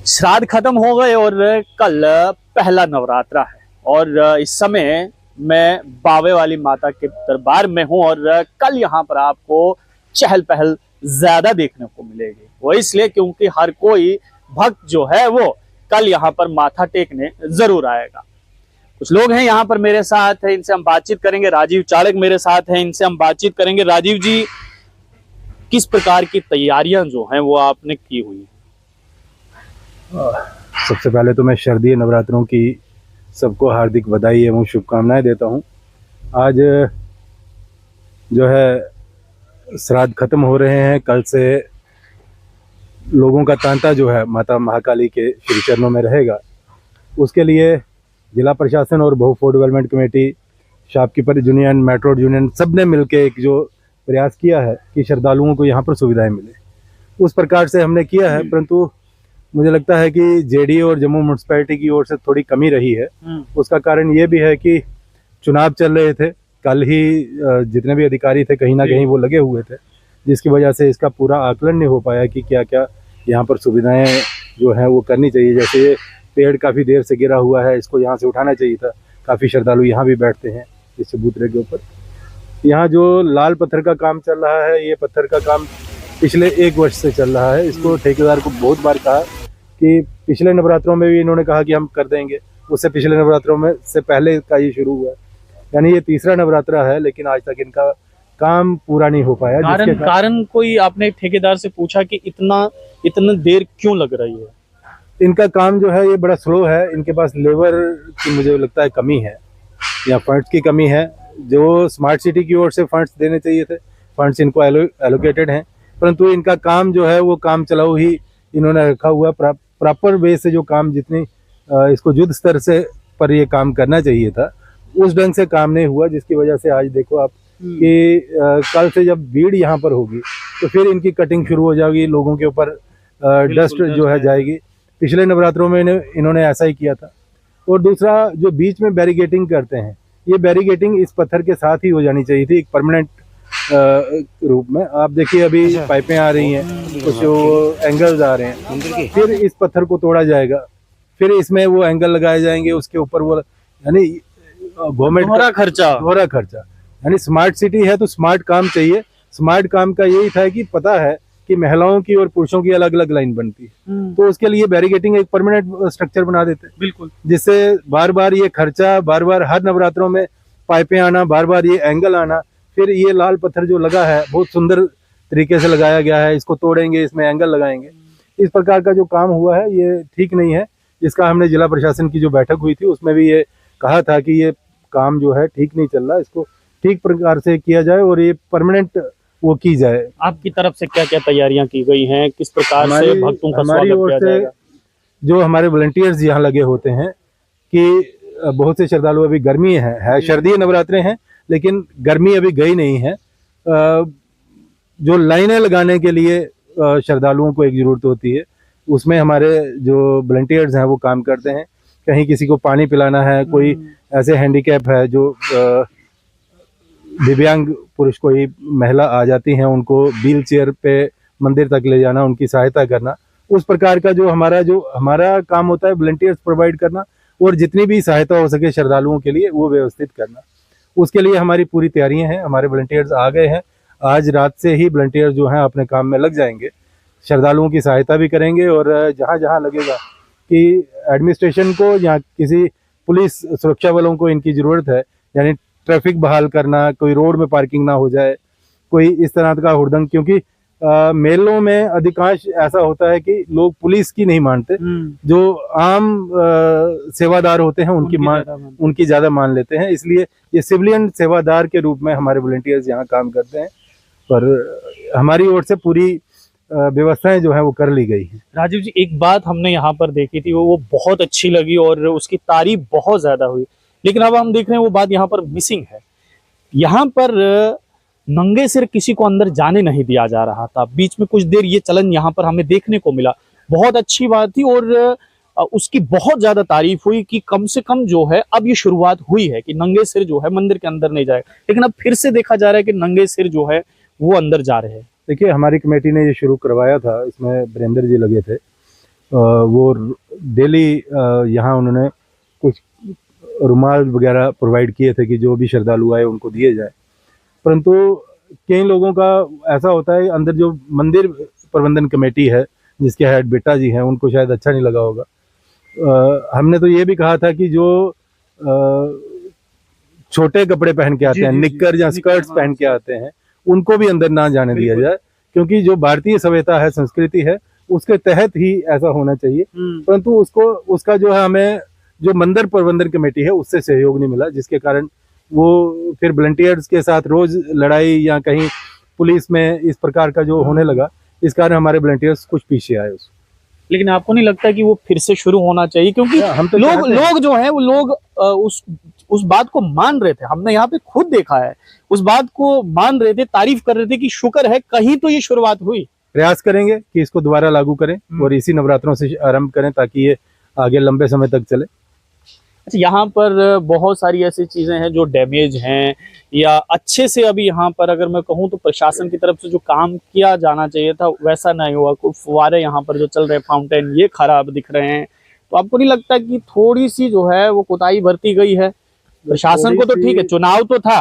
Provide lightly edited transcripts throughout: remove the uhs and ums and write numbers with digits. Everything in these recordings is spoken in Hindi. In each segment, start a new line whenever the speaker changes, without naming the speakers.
श्राद्ध खत्म हो गए और कल पहला नवरात्रा है और इस समय मैं बावे वाली माता के दरबार में हूं और कल यहाँ पर आपको चहल पहल ज्यादा देखने को मिलेगी। वो इसलिए क्योंकि हर कोई भक्त जो है वो कल यहाँ पर माथा टेकने जरूर आएगा। कुछ लोग हैं यहाँ पर मेरे साथ है, इनसे हम बातचीत करेंगे। राजीव चाड़क मेरे साथ हैं, इनसे हम बातचीत करेंगे। राजीव जी, किस प्रकार की तैयारियां जो हैं वो आपने की हुई है?
सबसे पहले तो मैं शारदीय नवरात्रों की सबको हार्दिक बधाई एवं शुभकामनाएं देता हूं। आज जो है श्राद्ध खत्म हो रहे हैं। कल से लोगों का तांता जो है माता महाकाली के श्री चरणों में रहेगा। उसके लिए जिला प्रशासन और बहु food development committee, shopkeeper union, metro union सब ने मिलकर एक जो प्रयास किया है कि श्रद्धालुओं को यहाँ पर सुविधाएं मिले, उस प्रकार से हमने किया है। परंतु मुझे लगता है कि जेडी और जम्मू म्यूनसिपैलिटी की ओर से थोड़ी कमी रही है। उसका कारण ये भी है कि चुनाव चल रहे थे। कल ही जितने भी अधिकारी थे कहीं ना कहीं वो लगे हुए थे, जिसकी वजह से इसका पूरा आकलन नहीं हो पाया कि क्या क्या यहाँ पर सुविधाएं जो हैं वो करनी चाहिए। जैसे ये पेड़ काफ़ी देर से गिरा हुआ है, इसको यहाँ से उठाना चाहिए था। काफ़ी श्रद्धालु यहाँ भी बैठते हैं इस चबूतरे के ऊपर। यहाँ जो लाल पत्थर का काम चल रहा है, ये पत्थर का काम पिछले 1 वर्ष से चल रहा है। इसको ठेकेदार को बहुत बार कहा कि पिछले नवरात्रों में भी इन्होंने कहा कि हम कर देंगे, उससे पिछले नवरात्रों में से पहले का ये शुरू हुआ है, यानी ये तीसरा नवरात्रा है, लेकिन आज तक इनका काम पूरा नहीं हो पाया।
कारण कोई आपने ठेकेदार से पूछा कि इतना देर क्यों लग रही है?
इनका काम जो है ये बड़ा स्लो है। इनके पास लेबर की मुझे लगता है कमी है या फंड्स की कमी है। जो स्मार्ट सिटी की ओर से फंड्स देने चाहिए थे, फंड्स इनको एलोकेटेड हैं, परंतु इनका काम जो है वो काम चलाऊ ही इन्होंने रखा हुआ। प्रॉपर वे से जो काम जितनी इसको युद्ध स्तर से पर ये काम करना चाहिए था, उस ढंग से काम नहीं हुआ, जिसकी वजह से आज देखो आप कि कल से जब भीड़ यहाँ पर होगी तो फिर इनकी कटिंग शुरू हो जाएगी, लोगों के ऊपर डस्ट जो है जाएगी। पिछले नवरात्रों में इन्होंने ऐसा ही किया था। और दूसरा, जो बीच में बैरिगेटिंग करते हैं, ये बैरिगेटिंग इस पत्थर के साथ ही हो जानी चाहिए थी, एक परमानेंट रूप में। आप देखिए अभी पाइपें आ रही हैं, कुछ एंगल्स आ रहे हैं, फिर इस पत्थर को तोड़ा जाएगा, फिर इसमें वो एंगल लगाए जाएंगे, उसके ऊपर वो, यानी गवर्नमेंट दोहरा खर्चा। यानी स्मार्ट सिटी है तो स्मार्ट काम चाहिए। स्मार्ट काम का यही था कि पता है कि महिलाओं की और पुरुषों की अलग अलग लाइन बनती है, तो उसके लिए बैरिगेटिंग एक परमानेंट स्ट्रक्चर बना देते हैं।
बिल्कुल,
जिससे बार बार ये खर्चा, बार बार हर नवरात्रों में पाइपें आना, बार बार ये एंगल आना, फिर ये लाल पत्थर जो लगा है बहुत सुंदर तरीके से लगाया गया है, इसको तोड़ेंगे, इसमें एंगल लगाएंगे, इस प्रकार का जो काम हुआ है ये ठीक नहीं है। इसका हमने जिला प्रशासन की जो बैठक हुई थी उसमें भी ये कहा था कि ये काम जो है ठीक नहीं चल रहा, इसको ठीक प्रकार से किया जाए और ये परमानेंट वो की जाए।
आपकी तरफ से क्या क्या तैयारियां की गई हैं, किस प्रकार से भक्तों का स्वागत किया जाएगा?
जो हमारे वॉलंटियर्स यहाँ लगे होते हैं कि बहुत से श्रद्धालु, अभी गर्मी है शारदीय नवरात्रे हैं लेकिन गर्मी अभी गई नहीं है। जो लाइनें लगाने के लिए श्रद्धालुओं को एक ज़रूरत होती है, उसमें हमारे जो वॉलंटियर्स हैं वो काम करते हैं। कहीं किसी को पानी पिलाना है, कोई ऐसे हैंडीकैप है जो दिव्यांग पुरुष, कोई महिला आ जाती हैं, उनको व्हील चेयर पे मंदिर तक ले जाना, उनकी सहायता करना, उस प्रकार का जो हमारा काम होता है वॉलंटियर्स प्रोवाइड करना, और जितनी भी सहायता हो सके श्रद्धालुओं के लिए वो व्यवस्थित करना। उसके लिए हमारी पूरी तैयारियां हैं। हमारे वॉलंटियर्स आ गए हैं, आज रात से ही वॉलंटियर्स जो हैं अपने काम में लग जाएंगे, श्रद्धालुओं की सहायता भी करेंगे। और जहाँ जहाँ लगेगा कि एडमिनिस्ट्रेशन को या किसी पुलिस सुरक्षा बलों को इनकी ज़रूरत है, यानी ट्रैफिक बहाल करना, कोई रोड में पार्किंग ना हो जाए, कोई इस तरह का हुड़दंग, क्योंकि मेलों में अधिकांश ऐसा होता है कि लोग पुलिस की नहीं मानते, जो आम सेवादार होते हैं उनकी ज़्यादा मान लेते हैं। इसलिए ये सिविलियन सेवादार के रूप में हमारे वॉलंटियर्स यहाँ काम करते हैं, पर हमारी ओर से पूरी व्यवस्थाएं जो है वो कर ली गई है।
राजीव जी, एक बात हमने यहाँ पर देखी थी, वो बहुत अच्छी लगी और उसकी तारीफ बहुत ज्यादा हुई, लेकिन अब हम देख रहे हैं वो बात यहाँ पर मिसिंग है। यहाँ पर नंगे सिर किसी को अंदर जाने नहीं दिया जा रहा था। बीच में कुछ देर ये चलन यहाँ पर हमें देखने को मिला, बहुत अच्छी बात थी और उसकी बहुत ज्यादा तारीफ हुई कि कम से कम जो है अब ये शुरुआत हुई है कि नंगे सिर जो है मंदिर के अंदर नहीं जाएगा। लेकिन अब फिर से देखा जा रहा है कि नंगे सिर जो है वो अंदर जा रहे हैं।
देखिए, हमारी कमेटी ने ये शुरू करवाया था, इसमें वीरेंद्र जी लगे थे, वो डेली यहाँ उन्होंने कुछ रुमाल वगैरह प्रोवाइड किए थे कि जो भी श्रद्धालु आए उनको दिए जाए। परंतु कई लोगों का ऐसा होता है, अंदर जो मंदिर प्रबंधन कमेटी है जिसके हेड बेटा जी हैं, उनको शायद अच्छा नहीं लगा होगा। हमने तो ये भी कहा था कि जो छोटे कपड़े पहन के आते हैं, निक्कर या स्कर्ट्स पहन के आते हैं, उनको भी अंदर ना जाने दिया जाए, क्योंकि जो भारतीय सभ्यता है, संस्कृति है, उसके तहत ही ऐसा होना चाहिए। परंतु उसका जो है, हमें जो मंदिर प्रबंधन कमेटी है उससे सहयोग नहीं मिला, जिसके कारण वो फिर वॉलंटियर्स के साथ रोज लड़ाई या कहीं पुलिस में इस प्रकार का जो होने लगा, इस कारण हमारे वॉलंटियर्स कुछ पीछे आए उसको।
लेकिन आपको नहीं लगता कि वो फिर से शुरू होना चाहिए? क्योंकि हम तो लोग जो हैं वो लोग उस बात को मान रहे थे, हमने यहाँ पे खुद देखा है, उस बात को मान रहे थे, तारीफ कर रहे थे कि शुक्र है कहीं तो ये शुरुआत हुई।
प्रयास करेंगे कि इसको दोबारा लागू करें और इसी नवरात्रों से आरंभ करें ताकि ये आगे लंबे समय तक चले।
अच्छा, यहाँ पर बहुत सारी ऐसी चीजें हैं जो डैमेज हैं या अच्छे से अभी यहाँ पर अगर मैं कहूँ तो प्रशासन की तरफ से जो काम किया जाना चाहिए था वैसा नहीं हुआ। कुछ फुवारे यहाँ पर जो चल रहे फाउंटेन ये खराब दिख रहे हैं, तो आपको नहीं लगता कि थोड़ी सी जो है वो कोताही बरती गई है? प्रशासन को तो ठीक है, चुनाव तो था,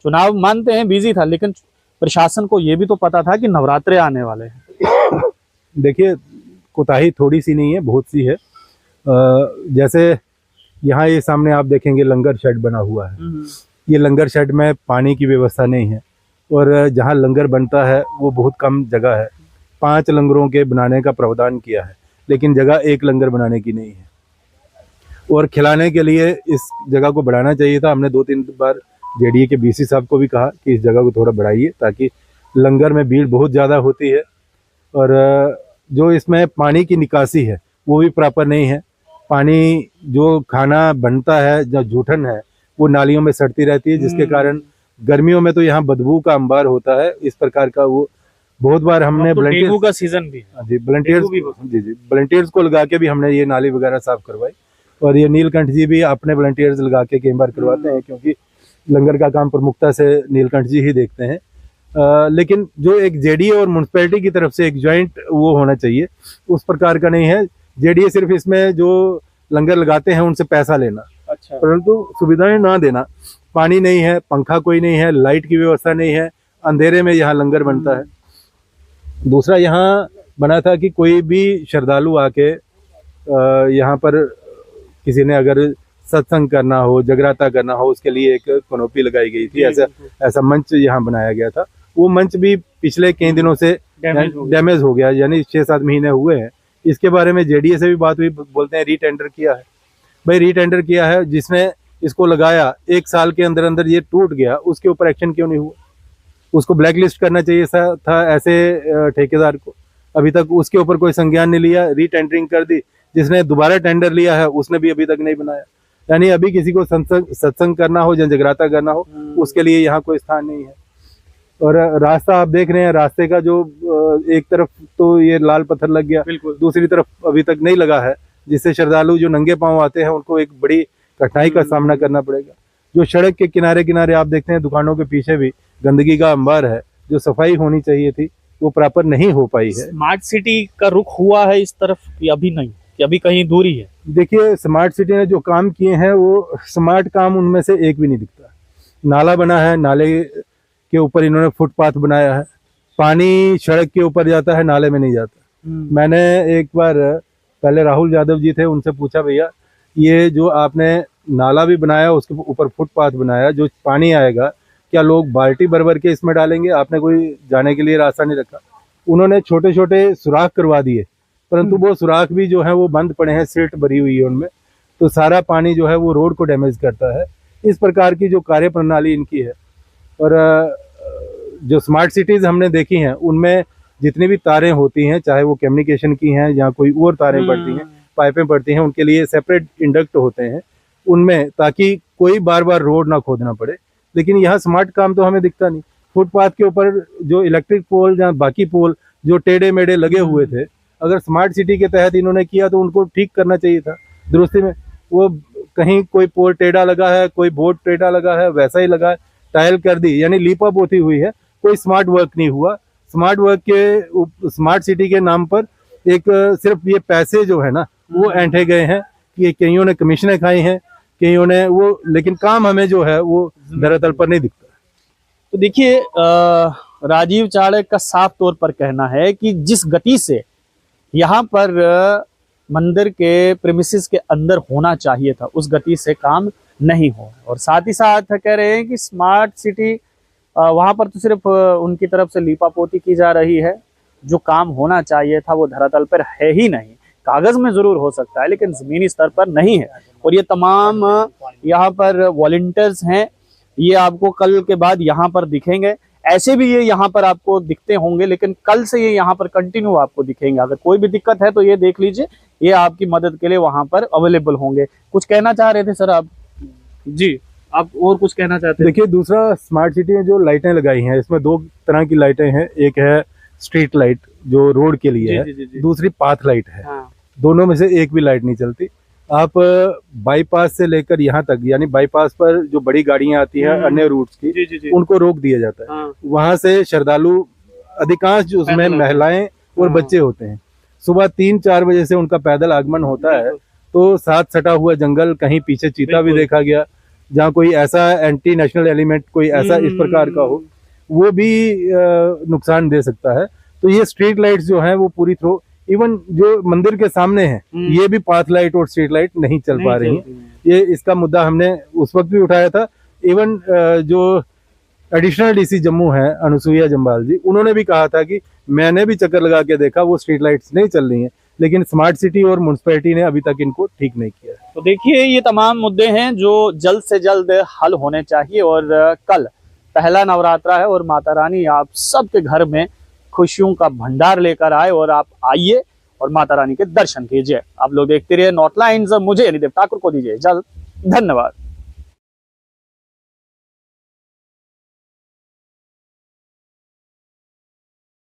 चुनाव मानते हैं बिजी था, लेकिन प्रशासन को ये भी तो पता था कि नवरात्रे आने वाले हैं।
देखिए, कोताही थोड़ी सी नहीं है, बहुत सी है। जैसे यहाँ ये सामने आप देखेंगे लंगर शेड बना हुआ है। ये लंगर शेड में पानी की व्यवस्था नहीं है और जहाँ लंगर बनता है वो बहुत कम जगह है। 5 लंगरों के बनाने का प्रावधान किया है, लेकिन जगह एक लंगर बनाने की नहीं है। और खिलाने के लिए इस जगह को बढ़ाना चाहिए था। हमने 2-3 बार जेडीए के बीसी साहब को भी कहा कि इस जगह को थोड़ा बढ़ाइए, ताकि लंगर में भीड़ बहुत ज़्यादा होती है और जो इसमें पानी की निकासी है वो भी प्रॉपर नहीं है। पानी जो खाना बनता है, जो जूठन है, वो नालियों में सड़ती रहती है, जिसके कारण गर्मियों में तो यहाँ बदबू का अंबार होता है। इस प्रकार का वो बहुत बार हमने
डेंगू का सीजन भी
जी वॉलंटियर्स को लगा के भी हमने ये नाली वगैरह साफ करवाई। और ये नीलकंठ जी भी अपने वॉलंटियर्स लगा के कई बार करवाते हैं, क्योंकि लंगर का काम प्रमुखता से नीलकंठ जी ही देखते हैं। लेकिन जो एक जेडीए और म्यूनसिपैलिटी की तरफ से एक ज्वाइंट वो होना चाहिए, उस प्रकार का नहीं है। जेडीए सिर्फ इसमें जो लंगर लगाते हैं उनसे पैसा लेना, अच्छा, परंतु सुविधाएं ना देना। पानी नहीं है, पंखा कोई नहीं है, लाइट की व्यवस्था नहीं है, अंधेरे में यहाँ लंगर बनता है। दूसरा, यहाँ बना था कि कोई भी श्रद्धालु आके यहाँ पर किसी ने अगर सत्संग करना हो, जगराता करना हो, उसके लिए एक कनोपी लगाई गई थी। ऐसा मंच यहाँ बनाया गया था। वो मंच भी पिछले कई दिनों से डैमेज हो गया, यानी 6-7 महीने हुए हैं। इसके बारे में जेडीए से भी बात हुई, बोलते हैं रीटेंडर किया है। भाई रीटेंडर किया है, जिसने इसको लगाया 1 साल के अंदर अंदर ये टूट गया, उसके ऊपर एक्शन क्यों नहीं हुआ? उसको ब्लैकलिस्ट करना चाहिए था ऐसे ठेकेदार को। अभी तक उसके ऊपर कोई संज्ञान नहीं लिया, रीटेंडरिंग कर दी। जिसने दोबारा टेंडर लिया है उसने भी अभी तक नहीं बनाया। यानी अभी किसी को सत्संग करना हो या जगराता करना हो, उसके लिए यहाँ कोई स्थान नहीं है। और रास्ता आप देख रहे हैं, रास्ते का जो एक तरफ तो ये लाल पत्थर लग गया, दूसरी तरफ अभी तक नहीं लगा है, जिससे श्रद्धालु जो नंगे पांव आते हैं उनको एक बड़ी कठिनाई का सामना करना पड़ेगा। जो सड़क के किनारे किनारे आप देखते हैं, दुकानों के पीछे भी गंदगी का अंबार है। जो सफाई होनी चाहिए थी वो प्रॉपर नहीं हो पाई है।
स्मार्ट सिटी का रुख हुआ है इस तरफ कि अभी नहीं, कि अभी कहीं दूरी है?
देखिए, स्मार्ट सिटी ने जो काम किए हैं वो स्मार्ट काम उनमें से एक भी नहीं दिखता। नाला बना है, नाले के ऊपर इन्होंने फुटपाथ बनाया है। पानी सड़क के ऊपर जाता है, नाले में नहीं जाता। मैंने एक बार पहले राहुल यादव जी थे, उनसे पूछा, भैया ये जो आपने नाला भी बनाया, उसके ऊपर फुटपाथ बनाया, जो पानी आएगा क्या लोग बाल्टी भर भर के इसमें डालेंगे? आपने कोई जाने के लिए रास्ता नहीं रखा। उन्होंने छोटे छोटे सुराख करवा दिए, परंतु वो सुराख भी जो है वो बंद पड़े हैं, सिल्ट भरी हुई है उनमें, तो सारा पानी जो है वो रोड को डैमेज करता है। इस प्रकार की जो कार्य प्रणाली इनकी है। और जो स्मार्ट सिटीज़ हमने देखी हैं उनमें जितनी भी तारें होती हैं, चाहे वो कम्युनिकेशन की हैं या कोई और तारें पड़ती हैं, पाइपें पड़ती हैं, उनके लिए सेपरेट इंडक्ट होते हैं उनमें, ताकि कोई बार बार रोड ना खोदना पड़े। लेकिन यहाँ स्मार्ट काम तो हमें दिखता नहीं। फुटपाथ के ऊपर जो इलेक्ट्रिक पोल या बाकी पोल जो टेढ़े मेढ़े लगे हुए थे, अगर स्मार्ट सिटी के तहत इन्होंने किया तो उनको ठीक करना चाहिए था दुरुस्ती में। वो कहीं कोई पोल टेढ़ा लगा है, कोई बोर्ड टेढ़ा लगा है, वैसा ही लगा है, टाइल कर दी, यानी लीपा पोती हुई है, कोई स्मार्ट वर्क नहीं हुआ। स्मार्ट वर्क के स्मार्ट सिटी के नाम पर एक सिर्फ ये पैसे जो है ना वो ऐंठे गए हैं कि कईयों ने कमीशनें खाई हैं, कईयों ने वो, लेकिन काम हमें जो है वो धरातल पर नहीं दिखता।
तो देखिए राजीव चाड़े का साफ तौर पर कहना है कि जिस गति से यहाँ पर मंदिर के प्रेमिसेस के अंदर होना चाहिए था उस गति से काम नहीं हो, और साथ ही साथ कह रहे हैं कि स्मार्ट सिटी वहां पर तो सिर्फ उनकी तरफ से लीपापोती की जा रही है, जो काम होना चाहिए था वो धरातल पर है ही नहीं। कागज में जरूर हो सकता है लेकिन जमीनी स्तर पर नहीं है। और ये तमाम यहाँ पर वॉलंटियर्स हैं, ये आपको कल के बाद यहाँ पर दिखेंगे। ऐसे भी ये यहाँ पर आपको दिखते होंगे लेकिन कल से ये यहाँ पर कंटिन्यू आपको दिखेंगे। अगर कोई भी दिक्कत है तो ये देख लीजिए, ये आपकी मदद के लिए वहां पर अवेलेबल होंगे। कुछ कहना चाह रहे थे सर आप? जी, आप और कुछ कहना चाहते हैं?
देखिए, दूसरा स्मार्ट सिटी में जो लाइटें लगाई हैं इसमें दो तरह की लाइटें हैं। एक है स्ट्रीट लाइट जो रोड के लिए है, दूसरी पाथ लाइट है। हाँ। दोनों में से एक भी लाइट नहीं चलती। आप बाईपास से लेकर यहाँ तक, यानी बाईपास पर जो बड़ी गाड़ियां आती हैं अन्य रूट्स की, उनको रोक दिया जाता है। हाँ। वहां से श्रद्धालु अधिकांश उसमें महिलाएं और बच्चे होते हैं। सुबह 3-4 बजे से उनका पैदल आगमन होता है, तो साथ सटा हुआ जंगल, कहीं पीछे चीता भी देखा गया, जहाँ कोई ऐसा एंटी नेशनल एलिमेंट कोई ऐसा इस प्रकार का हो वो भी नुकसान दे सकता है। तो ये स्ट्रीट लाइट्स जो हैं वो पूरी थ्रो, इवन जो मंदिर के सामने है ये भी पाथ लाइट और स्ट्रीट लाइट नहीं चल पा रही हैं। ये इसका मुद्दा हमने उस वक्त भी उठाया था। इवन जो एडिशनल डीसी जम्मू है अनुसुईया जम्बाल जी, उन्होंने भी कहा था कि मैंने भी चक्कर लगा के देखा, वो स्ट्रीट लाइट्स नहीं चल रही हैं, लेकिन स्मार्ट सिटी और म्युनिसिपैलिटी ने अभी तक इनको ठीक नहीं किया।
तो देखिए, ये तमाम मुद्दे हैं जो जल्द से जल्द हल होने चाहिए। और कल पहला नवरात्रा है और माता रानी आप सबके घर में खुशियों का भंडार लेकर आए, और आप आइए और माता रानी के दर्शन कीजिए। आप लोग देखते रहिए नॉर्थ लाइन्स। मुझे यानी देव ठाकुर को दीजिए इजाजत। धन्यवाद।